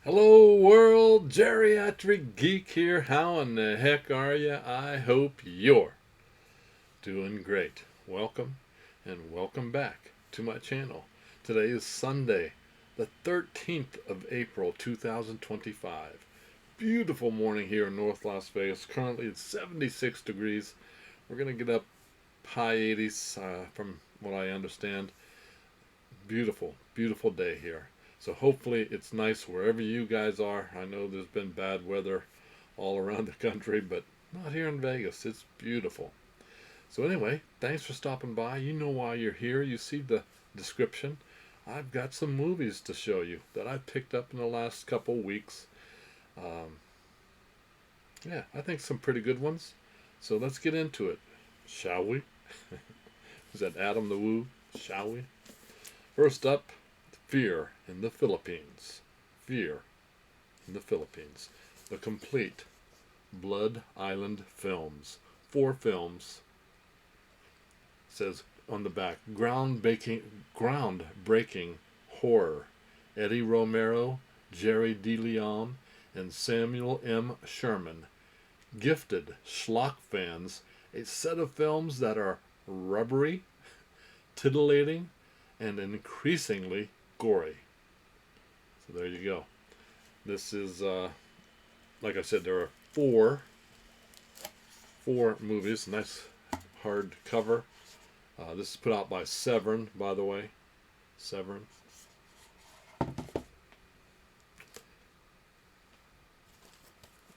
Hello world, Geriatric Geek here. How in the heck are you? I hope you're doing great. Welcome and welcome back to my channel. Today is Sunday, the 13th of April 2025. Beautiful morning here in North Las Vegas. Currently it's 76 degrees. We're going to get up high 80s from what I understand. Beautiful, beautiful day here. So hopefully it's nice wherever you guys are. I know there's been bad weather all around the country, but not here in Vegas. It's beautiful. So anyway, thanks for stopping by. You know why you're here. You see the description. I've got some movies to show you that I picked up in the last couple weeks. Um, yeah, I think some pretty good ones. So let's get into it, shall we? Is that Adam the Woo? Shall we? First up, Fear in the Philippines. Fear in the Philippines. The complete Blood Island films. 4 films. Says on the back, groundbreaking horror. Eddie Romero, Jerry DeLeon, and Samuel M. Sherman gifted schlock fans a set of films that are rubbery, titillating, and increasingly gory. So there you go. This is, like I said, there are four movies. Nice hard cover. This is put out by Severn, by the way. Severn.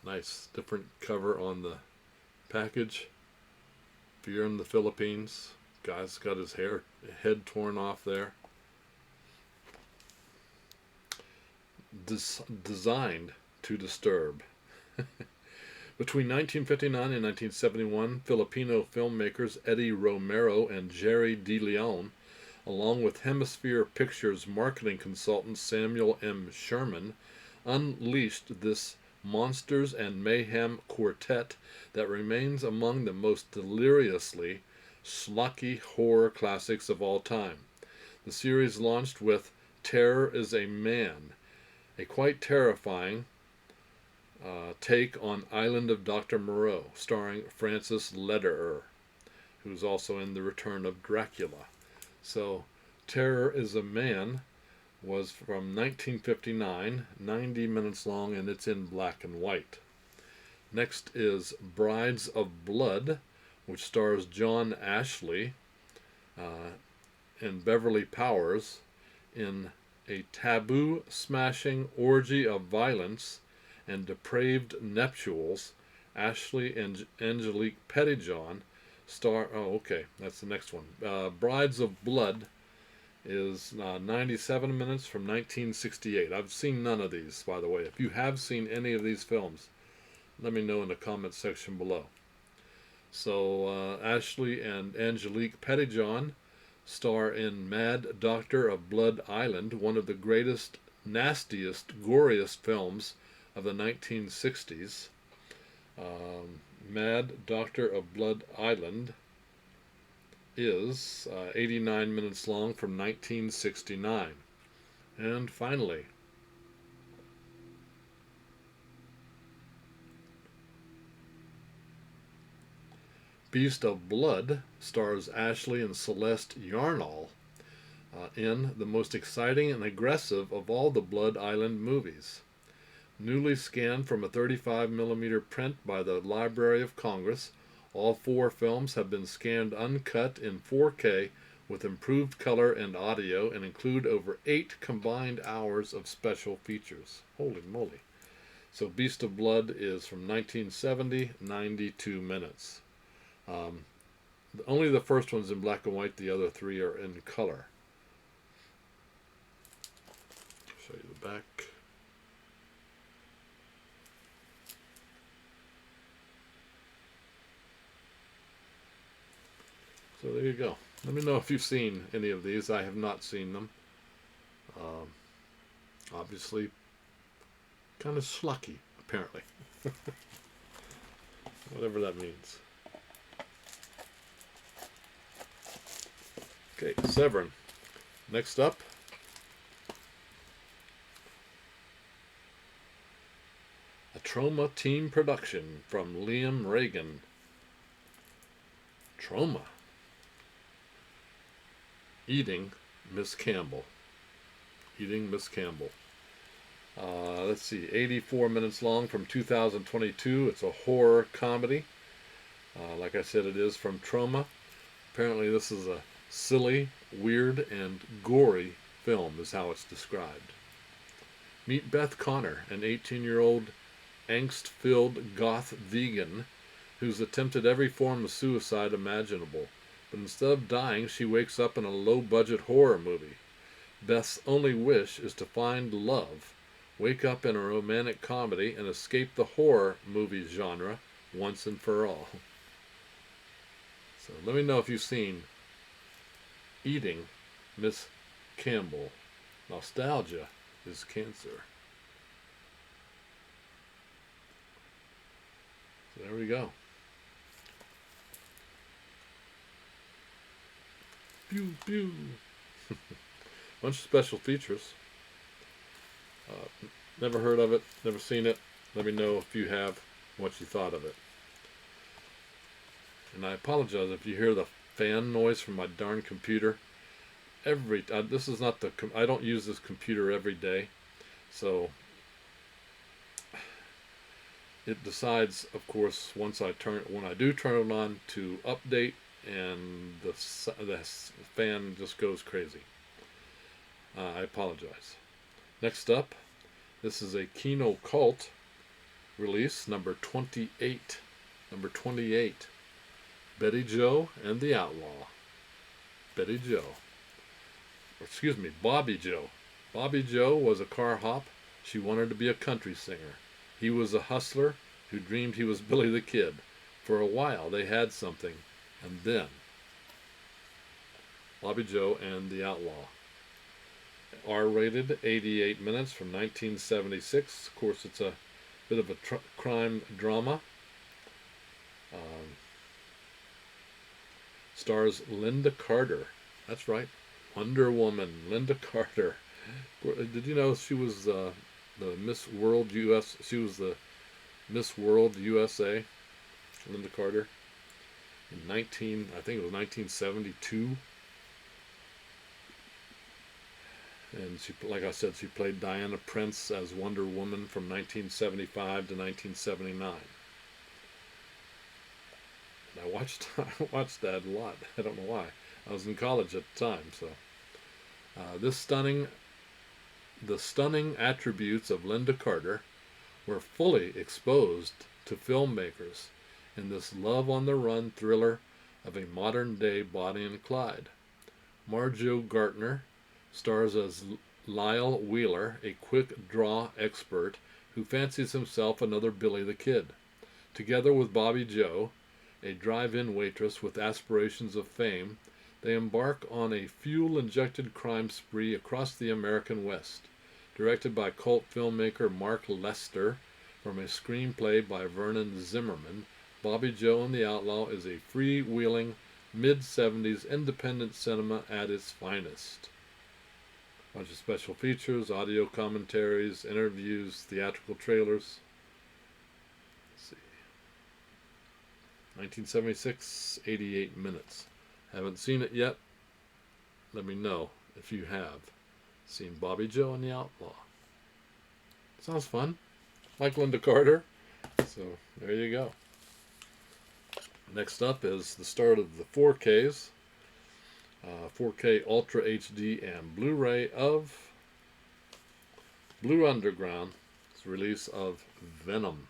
Nice different cover on the package. Fear in the Philippines. Guy's got his head torn off there. Designed to disturb. Between 1959 and 1971, Filipino filmmakers Eddie Romero and Jerry DeLeon, along with Hemisphere Pictures marketing consultant Samuel M. Sherman, unleashed this monsters and mayhem quartet that remains among the most deliriously schlocky horror classics of all time. The series launched with Terror is a Man, a quite terrifying take on Island of Dr. Moreau, starring Francis Lederer, who's also in The Return of Dracula. So, Terror is a Man was from 1959, 90 minutes long, and it's in black and white. Next is Brides of Blood, which stars John Ashley and Beverly Powers in a taboo-smashing orgy of violence and depraved nuptials. Ashley and Angelique Pettyjohn star. Oh, okay, that's the next one. Brides of Blood is 97 minutes from 1968. I've seen none of these, by the way. If you have seen any of these films, let me know in the comment section below. So Ashley and Angelique Pettyjohn star in Mad Doctor of Blood Island, one of the greatest, nastiest, goriest films of the 1960s. Mad Doctor of Blood Island is 89 minutes long from 1969. And finally, Beast of Blood stars Ashley and Celeste Yarnall in the most exciting and aggressive of all the Blood Island movies. Newly scanned from a 35mm print by the Library of Congress, all 4 films have been scanned uncut in 4K with improved color and audio and include over 8 combined hours of special features. Holy moly. So Beast of Blood is from 1970, 92 minutes. Only the first one's in black and white, the other 3 are in color. Show you the back. So there you go. Let me know if you've seen any of these. I have not seen them. Obviously, kind of schlocky, apparently. Whatever that means. Okay, Severn. Next up, Trauma Team Production from Liam Reagan. Trauma. Eating Miss Campbell. Eating Miss Campbell. Let's see, 84 minutes long from 2022. It's a horror comedy. Like I said, it is from Trauma. Apparently this is a silly, weird, and gory film is how it's described. Meet Beth Connor, an 18-year-old angst-filled goth vegan who's attempted every form of suicide imaginable. But instead of dying, she wakes up in a low-budget horror movie. Beth's only wish is to find love, wake up in a romantic comedy, and escape the horror movie genre once and for all. So let me know if you've seen Eating Miss Campbell. Nostalgia is cancer. So there we go. Pew, pew. Bunch of special features. Never heard of it, never seen it. Let me know if you have, what you thought of it. And I apologize if you hear the fan noise from my darn computer. This is not I don't use this computer every day, so it decides, of course, when I do turn it on, to update, and the fan just goes crazy. I apologize. Next up, this is a Kino Cult release, number 28. Number 28. Betty Joe and the Outlaw. Betty Joe. Bobby Joe. Bobby Joe was a car hop. She wanted to be a country singer. He was a hustler who dreamed he was Billy the Kid. For a while they had something, and then Bobby Joe and the Outlaw. R-rated, 88 minutes from 1976. Of course, it's a bit of a crime drama. Stars Linda Carter. That's right, Wonder Woman, Linda Carter. Did you know she was the Miss World US? She was the Miss World USA, Linda Carter, in I think it was 1972. And she, like I said, she played Diana Prince as Wonder Woman from 1975 to 1979. And I watched that a lot. I don't know why. I was in college at the time, so the stunning attributes of Linda Carter were fully exposed to filmmakers in this love-on-the-run thriller of a modern-day Bonnie and Clyde. Marjo Gartner stars as Lyle Wheeler, a quick-draw expert who fancies himself another Billy the Kid. Together with Bobby Joe, a drive-in waitress with aspirations of fame, they embark on a fuel-injected crime spree across the American West. Directed by cult filmmaker Mark Lester from a screenplay by Vernon Zimmerman, Bobby Joe and the Outlaw is a freewheeling, mid-70s independent cinema at its finest. A bunch of special features, audio commentaries, interviews, theatrical trailers. Let's see. 1976, 88 minutes. Haven't seen it yet. Let me know if you have seen Bobby Joe and the Outlaw. Sounds fun. Like Linda Carter. So there you go. Next up is the start of the 4Ks. 4K Ultra HD and Blu-ray of Blue Underground. It's the release of Venom.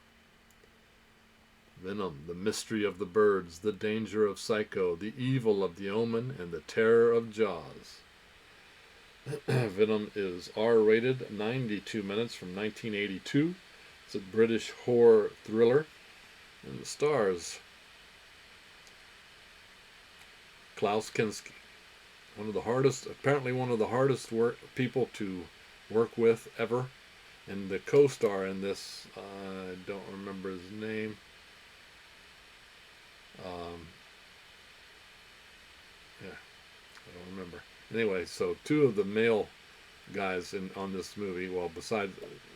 Venom, the mystery of the birds, the danger of Psycho, the evil of the Omen, and the terror of Jaws. Venom is R-rated, 92 minutes from 1982. It's a British horror thriller. And the stars Klaus Kinski, apparently one of the hardest people to work with ever. And the co-star in this, I don't remember his name. I don't remember. Anyway, so two of the male guys on this movie. Well, besides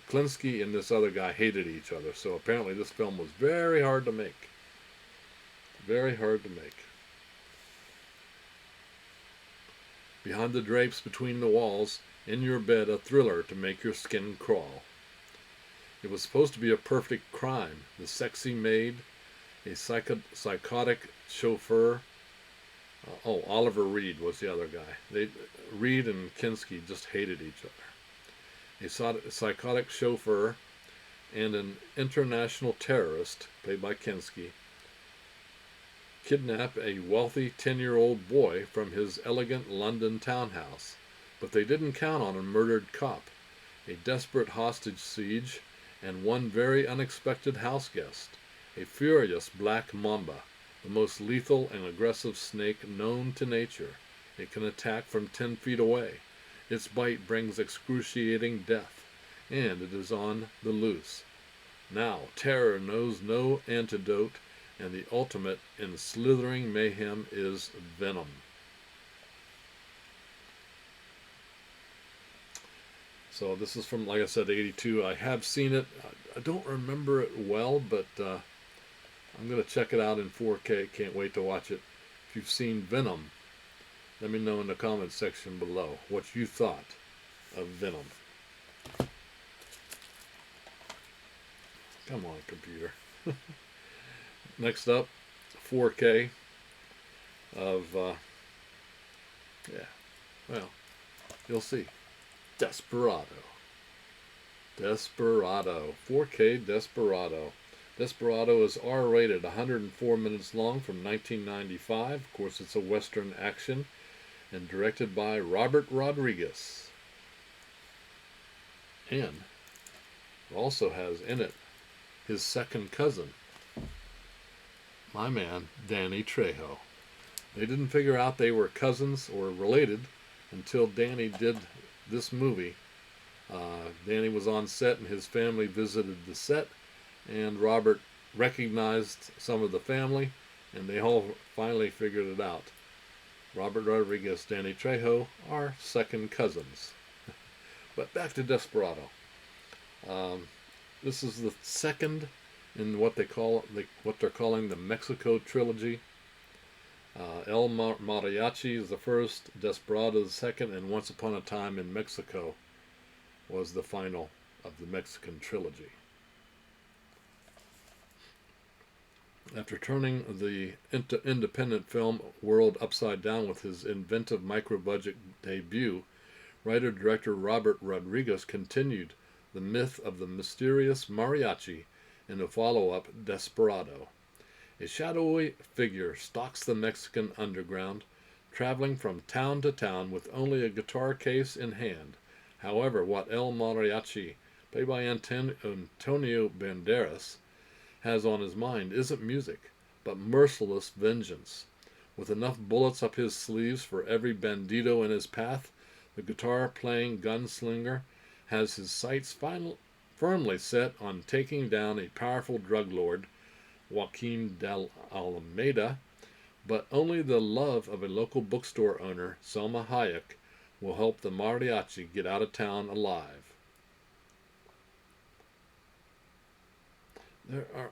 Klinsky and this other guy hated each other. So apparently this film was very hard to make. Very hard to make. Behind the drapes between the walls, in your bed a thriller to make your skin crawl. It was supposed to be a perfect crime. The sexy maid, a psychotic chauffeur. Oliver Reed was the other guy. Reed and Kinski just hated each other. A psychotic chauffeur and an international terrorist, played by Kinski, kidnap a wealthy 10-year-old boy from his elegant London townhouse. But they didn't count on a murdered cop, a desperate hostage siege, and one very unexpected house guest, a furious black mamba, the most lethal and aggressive snake known to nature. It can attack from 10 feet away. Its bite brings excruciating death, and it is on the loose. Now, terror knows no antidote, and the ultimate in slithering mayhem is venom. So this is from, like I said, '82. I have seen it. I don't remember it well, but I'm going to check it out in 4K. Can't wait to watch it. If you've seen Venom, let me know in the comments section below what you thought of Venom. Come on, computer. Next up, 4K of, well, you'll see. Desperado. 4K Desperado. Desperado is R-rated, 104 minutes long, from 1995. Of course, it's a Western action, and directed by Robert Rodriguez. And it also has in it his second cousin, my man, Danny Trejo. They didn't figure out they were cousins or related until Danny did this movie. Danny was on set and his family visited the set, and Robert recognized some of the family, and they all finally figured it out. Robert Rodriguez, Danny Trejo are second cousins. But back to Desperado. This is the second in what they're calling the Mexico trilogy. El Mariachi is the first, Desperado the second, and Once Upon a Time in Mexico was the final of the Mexican trilogy. After turning the independent film world upside down with his inventive micro-budget debut, writer-director Robert Rodriguez continued the myth of the mysterious mariachi in the follow-up Desperado. A shadowy figure stalks the Mexican underground, traveling from town to town with only a guitar case in hand. However, what El Mariachi, played by Antonio Banderas, has on his mind isn't music, but merciless vengeance. With enough bullets up his sleeves for every bandito in his path, the guitar-playing gunslinger has his sights firmly set on taking down a powerful drug lord, Joaquin del Almeida, but only the love of a local bookstore owner, Selma Hayek, will help the mariachi get out of town alive. There's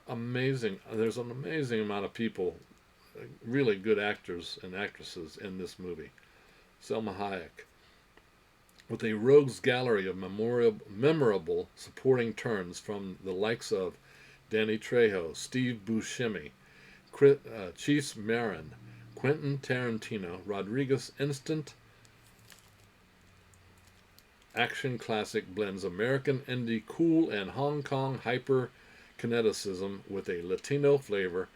an amazing amount of people, really good actors and actresses in this movie. Selma Hayek, with a rogues gallery of memorable supporting turns from the likes of Danny Trejo, Steve Buscemi, Cheese Marin, Quentin Tarantino. Rodriguez' instant action classic blends American indie cool and Hong Kong hyper-kineticism with a Latino flavor,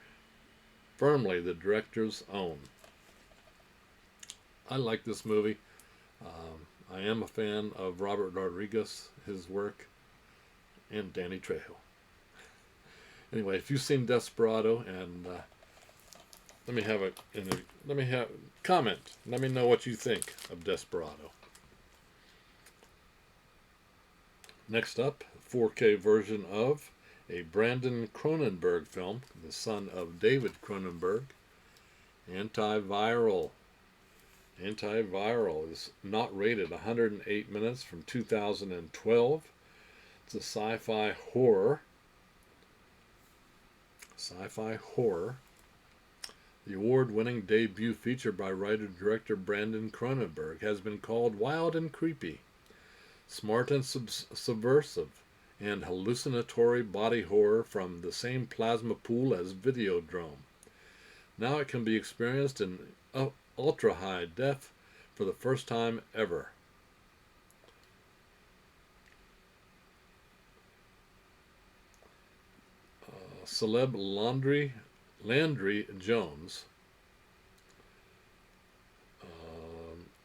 firmly the director's own. I like this movie. I am a fan of Robert Rodriguez, his work, and Danny Trejo. Anyway, if you've seen Desperado, and let me comment. Let me know what you think of Desperado. Next up, 4K version of a Brandon Cronenberg film, the son of David Cronenberg, Antiviral. Antiviral is not rated, 108 minutes from 2012. It's a sci-fi horror. Sci-fi horror. The award-winning debut feature by writer-director Brandon Cronenberg has been called wild and creepy, smart and subversive, and hallucinatory body horror from the same plasma pool as Videodrome. Now it can be experienced in ultra-high def for the first time ever. Celeb Landry Jones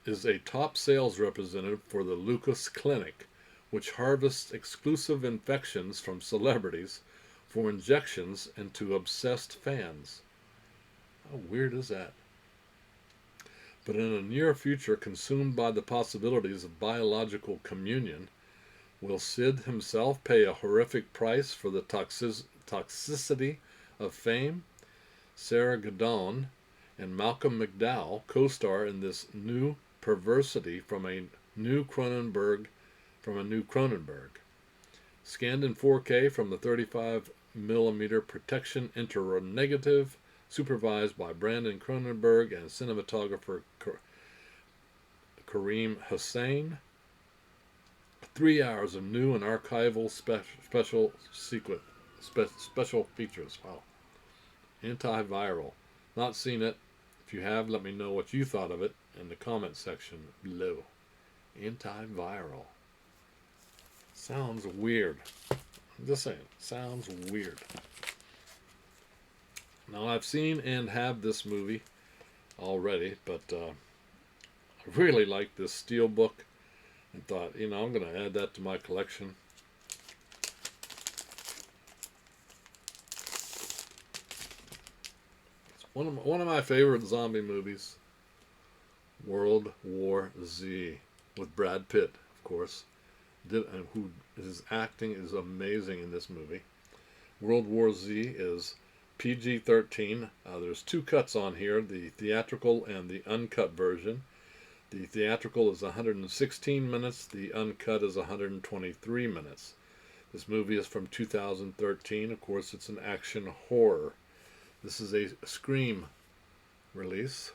is a top sales representative for the Lucas Clinic, which harvests exclusive infections from celebrities for injections into obsessed fans. How weird is that? But in a near future consumed by the possibilities of biological communion, will Sid himself pay a horrific price for the toxicity of fame? Sarah Gadon and Malcolm McDowell co-star in this new perversity from a new Cronenberg. Scanned in 4K from the 35mm protection internegative, supervised by Brandon Cronenberg and cinematographer Kareem Hussein. 3 hours of new and archival special features. Wow. Antiviral. Not seen it. If you have, let me know what you thought of it in the comment section below. Antiviral. Sounds weird. I'm just saying. Sounds weird. Now, I've seen and have this movie already, but I really like this steelbook and thought, I'm going to add that to my collection. It's one of my favorite zombie movies, World War Z, with Brad Pitt, of course, who his acting is amazing in this movie. World War Z is PG-13. There's 2 cuts on here, the theatrical and the uncut version. The theatrical is 116 minutes, the uncut is 123 minutes. This movie is from 2013. Of course, it's an action horror. This is a Scream release,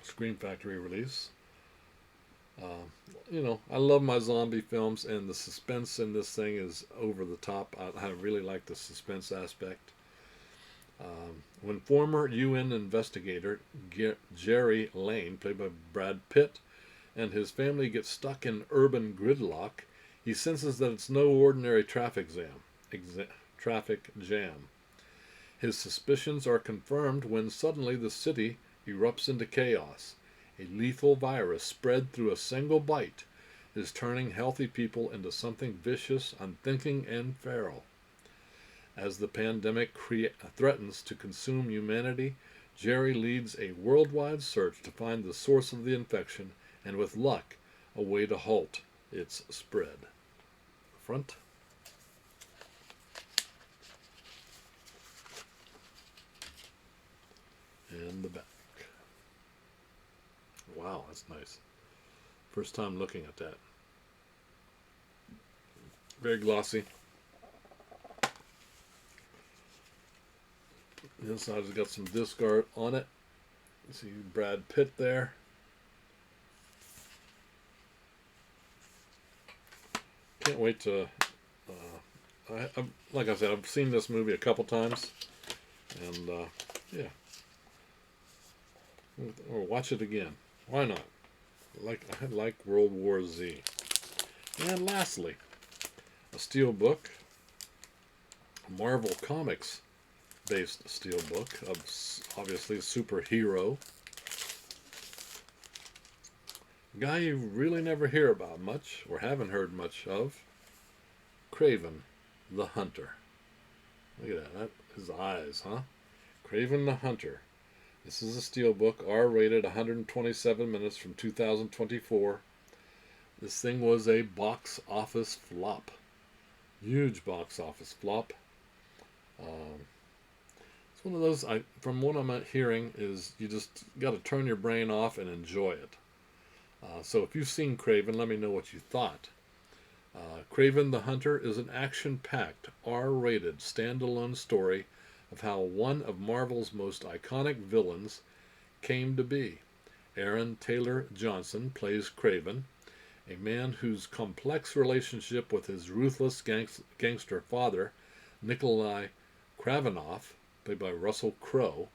Scream Factory release. I love my zombie films, and the suspense in this thing is over the top. I really like the suspense aspect. When former UN investigator Jerry Lane, played by Brad Pitt, and his family get stuck in urban gridlock, he senses that it's no ordinary traffic jam. His suspicions are confirmed when suddenly the city erupts into chaos. A lethal virus spread through a single bite is turning healthy people into something vicious, unthinking, and feral. As the pandemic threatens to consume humanity, Jerry leads a worldwide search to find the source of the infection and, with luck, a way to halt its spread. Front. And the back. Wow, that's nice. First time looking at that. Very glossy. The inside has got some disc art on it. You see Brad Pitt there. Can't wait to. Like I said, I've seen this movie a couple times, and yeah, or watch it again. Why not? I like World War Z. And lastly, a steelbook, Marvel Comics based steelbook of obviously superhero. A guy you really never hear about much, or haven't heard much of, Kraven the Hunter. Look at that, his eyes, huh? Kraven the Hunter. This is a steelbook, R-rated, 127 minutes from 2024. This thing was a box office flop. Huge box office flop. It's one of those, from what I'm hearing, is you just got to turn your brain off and enjoy it. So if you've seen Craven, let me know what you thought. Craven the Hunter is an action-packed, R-rated, standalone story of how one of Marvel's most iconic villains came to be. Aaron Taylor Johnson plays Craven, a man whose complex relationship with his ruthless gangster father, Nikolai Kravinoff, played by Russell Crowe,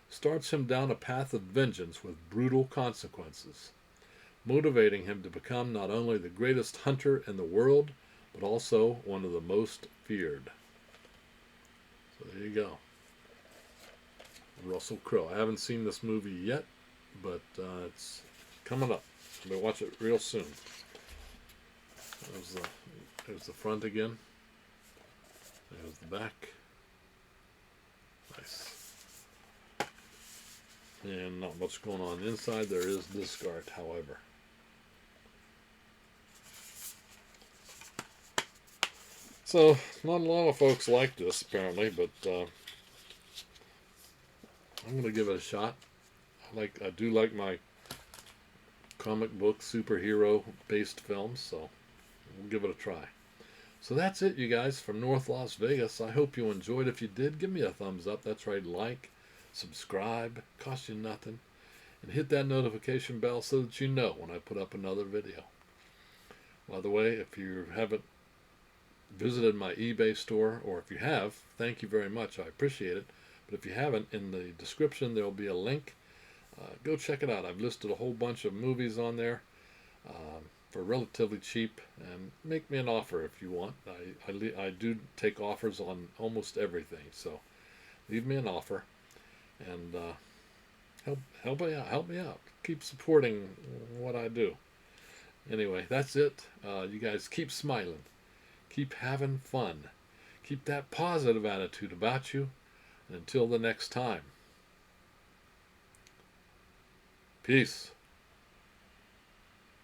starts him down a path of vengeance with brutal consequences, motivating him to become not only the greatest hunter in the world, but also one of the most feared. So there you go. Russell Crowe. I haven't seen this movie yet, but it's coming up. I'm going to watch it real soon. There's the front again. There's the back. Nice. And not much going on inside. There is disc art, however. So, not a lot of folks like this, apparently, but I'm going to give it a shot. I do like my comic book superhero based films, so we'll give it a try. So that's it, you guys, from North Las Vegas. I hope you enjoyed. If you did, give me a thumbs up. That's right, like, subscribe, cost you nothing, and hit that notification bell so that you know when I put up another video. By the way, if you haven't visited my eBay store, or if you have, thank you very much. I appreciate it. But if you haven't, in the description there'll be a link. Go check it out. I've listed a whole bunch of movies on there for relatively cheap, and make me an offer if you want. I do take offers on almost everything, so leave me an offer and help me out. Help me out. Keep supporting what I do. Anyway, that's it. You guys keep smiling. Keep having fun. Keep that positive attitude about you. And until the next time. Peace.